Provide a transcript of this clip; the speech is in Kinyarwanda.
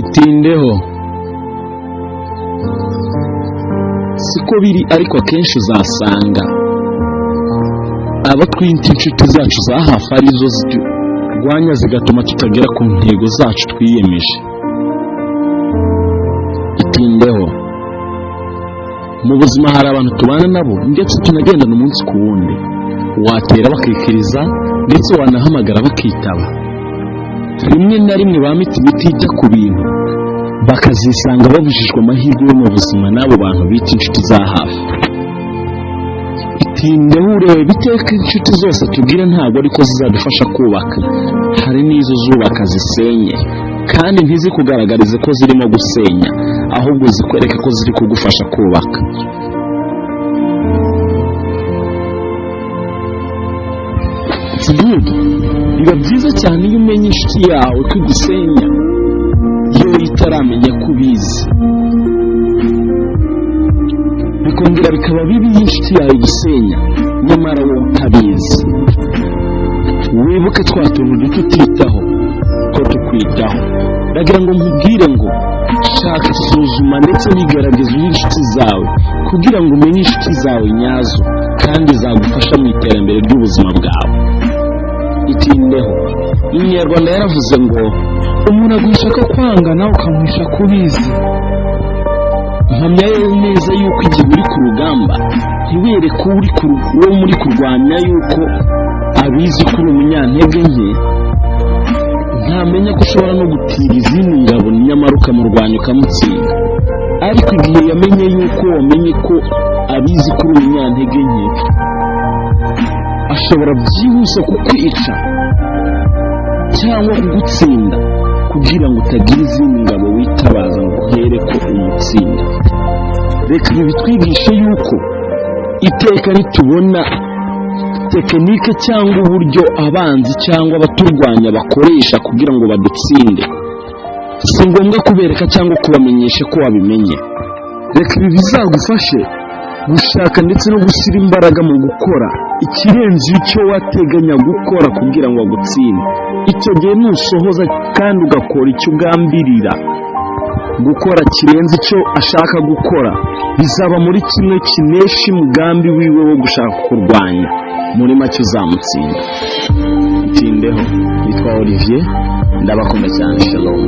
itindeho. Siko biri, ariko akenshi uzasanga abo twita inshuti zacu za hafi arizo zirwanya zigatuma tutagera ku ntego zacu twiyemeje. Itindeho. Mu buzima hari abantu tubana nabo ndetse tunagendana umunsi ku wundi, watera bakikiriza ndetse wanahamagara bakitaba. Rimwe na rimwe bamita imiti ijya ku bintu bakazisanga babujijwe amahirwe yo mu buzima n'abo bantu bita inshuti za hafi. Itindeho urebe biteka inshuti zose tubwire ntabwo ariko zizadufasha kubaka, hari n'izo zubaka zisenye kandi ntizikugaragarize ko zirimo gusenya, ahubwo zikwereke ko ziri kugufasha kubaka. Biba byiza cyane iyo umenya inshuti yawe ko igusenya iyo itaramenya ko ubizi, bikongera bikaba bibi iyo inshuti yawe igusenya nyamara wowe utabizi. Wibuke twa tuntu duto utitaho ko tukwitaho. Ndagira ngo nkubwire ngo shaka isuzuma ndetse n'igerageza inshuti zawe kugira ngo umenye inshuti zawe nyazo kandi zagufasha mu iterambere ry'ubuzima bwawe. Itindeho. Umunyarwanda yaravuze ngo umuntu aguhisha ko kwanga nawe ukamuhisha kubizi. Mpamya neza yuko igihe uri ku rugamba ntiwereke uwo muri kurwanya yuko abizi ko uri umunyantege nke, ntamenya ko ushobora no gutira izindi ngabo nyamara ukamurwanya ukamutsinda. Ariko igihe yamenye yuko wamenye ko abizi ko uri umunyantege nke, ashobora byihuse kukwica cyangwa kugutsinda kugira ngo utagira izindi ngabo witabaza ngo uhere ko umutsinda. Reka ibi bitwigishe yuko iteka nitubona tekinike cyangwa uburyo abanzi cyangwa abaturwanya bakoresha kugira ngo badutsinde, si ngombwa kubereka cyangwa kubamenyesha ko wabimenye. Reka ibi bizagufashe gushaka ndetse no gushyira imbaraga mu gukora ikirenze icyo wateganya gukora kugira ngo agutsinde. Icyo gihe nusohoza kandi ugakora icyo ugambirira gukora kirenze icyo ashaka gukora, bizaba muri kimwe kinesha umugambi wiwe wo gushaka kurwanya, muri make uzamutsinda. Itindeho. Nitwa Olivier, ndabakunda cyane. Shalom.